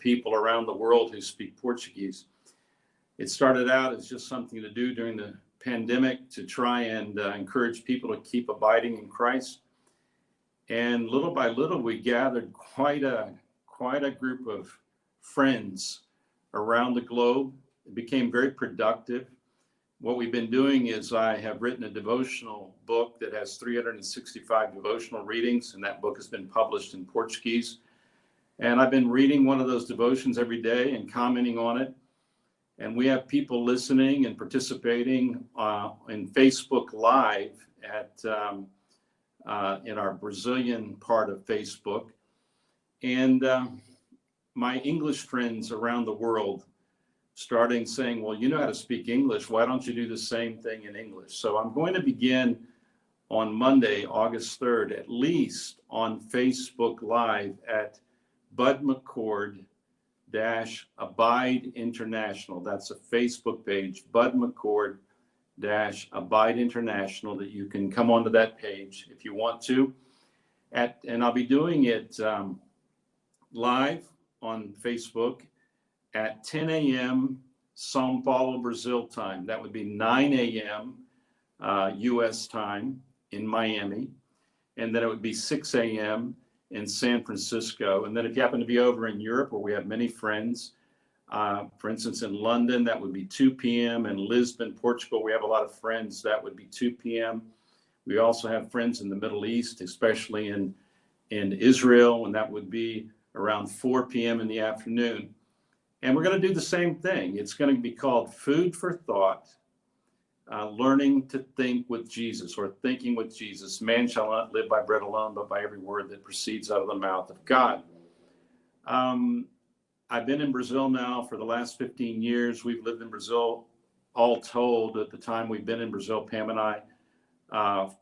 people around the world who speak Portuguese. It started out as just something to do during the pandemic to try and encourage people to keep abiding in Christ. And little by little, we gathered quite a group of friends around the globe. It became very productive. What we've been doing is I have written a devotional book that has 365 devotional readings, and that book has been published in Portuguese. And I've been reading one of those devotions every day and commenting on it. And we have people listening and participating in Facebook Live in our Brazilian part of Facebook. And my English friends around the world starting saying, well, you know how to speak English. Why don't you do the same thing in English? So I'm going to begin on Monday, August 3rd, at least on Facebook Live at Bud McCord Abide International. That's a Facebook page, Bud McCord Abide International, that you can come onto that page if you want to. And I'll be doing it live on Facebook at 10 a.m. São Paulo, Brazil time. That would be 9 a.m. U.S. time in Miami. And then it would be 6 a.m. in San Francisco. And then if you happen to be over in Europe, where we have many friends, for instance, in London, that would be 2 p.m. In Lisbon, Portugal, we have a lot of friends. That would be 2 p.m. We also have friends in the Middle East, especially in Israel, and that would be around 4 p.m. in the afternoon. And we're going to do the same thing. It's going to be called Food for Thought, Learning to Think with Jesus, or Thinking with Jesus. Man shall not live by bread alone, but by every word that proceeds out of the mouth of God. I've been in Brazil now for the last 15 years. We've lived in Brazil, all told, at the time we've been in Brazil, Pam and I,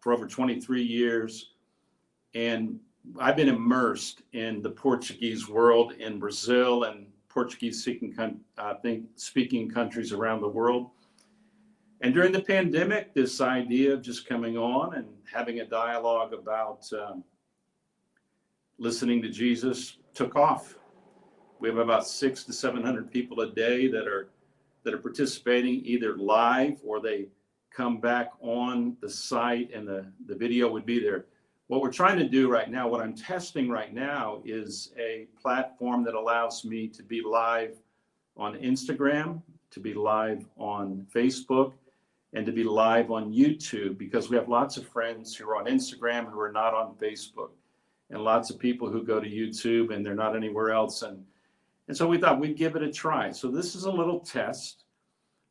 for over 23 years. And I've been immersed in the Portuguese world in Brazil and Portuguese-speaking countries around the world. And during the pandemic, this idea of just coming on and having a dialogue about listening to Jesus took off. We have about 600 to 700 people a day that are participating either live, or they come back on the site and the video would be there. What we're trying to do right now, what I'm testing right now, is a platform that allows me to be live on Instagram, to be live on Facebook, and to be live on YouTube, because we have lots of friends who are on Instagram who are not on Facebook, and lots of people who go to YouTube and they're not anywhere else. And so we thought we'd give it a try. So this is a little test.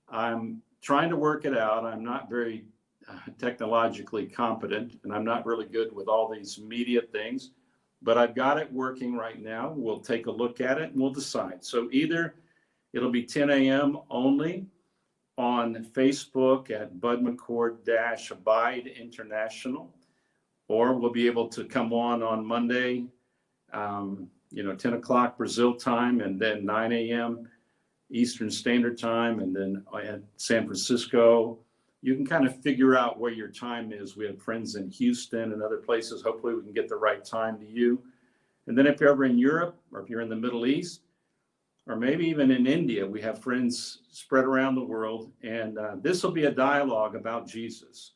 I'm trying to work it out. I'm not very technologically competent, and I'm not really good with all these media things, but I've got it working right now. We'll take a look at it and we'll decide. So either it'll be 10 a.m. only on Facebook at Bud McCord Abide International, or we'll be able to come on Monday, 10 o'clock Brazil time, and then 9 a.m. Eastern Standard Time, and then at San Francisco. You can kind of figure out where your time is. We have friends in Houston and other places. Hopefully we can get the right time to you. And then if you're over in Europe, or if you're in the Middle East, or maybe even in India, we have friends spread around the world. And this will be a dialogue about Jesus.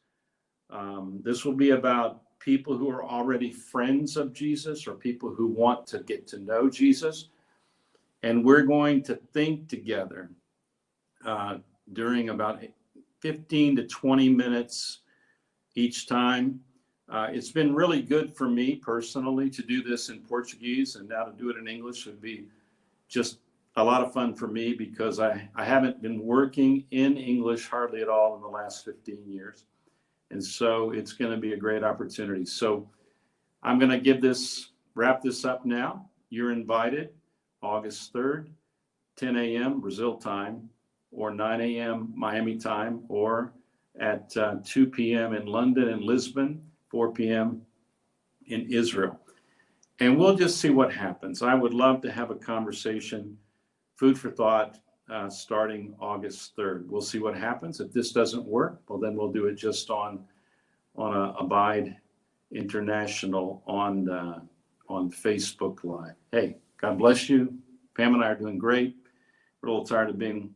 This will be about people who are already friends of Jesus, or people who want to get to know Jesus. And we're going to think together during about 15 to 20 minutes each time. It's been really good for me personally to do this in Portuguese, and now to do it in English would be just a lot of fun for me, because I haven't been working in English hardly at all in the last 15 years. And so it's going to be a great opportunity. So I'm going to wrap this up now. You're invited August 3rd, 10 a.m. Brazil time, or 9 a.m. Miami time, or at 2 p.m. in London and Lisbon, 4 p.m. in Israel. And we'll just see what happens. I would love to have a conversation, food for thought, starting August 3rd. We'll see what happens. If this doesn't work, well, then we'll do it just on Abide International on Facebook Live. Hey, God bless you. Pam and I are doing great. We're a little tired of being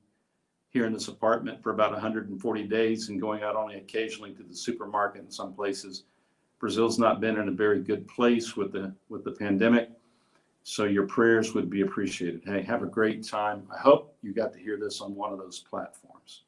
here in this apartment for about 140 days and going out only occasionally to the supermarket in some places. Brazil's not been in a very good place with the pandemic, so your prayers would be appreciated. Hey, have a great time. I hope you got to hear this on one of those platforms.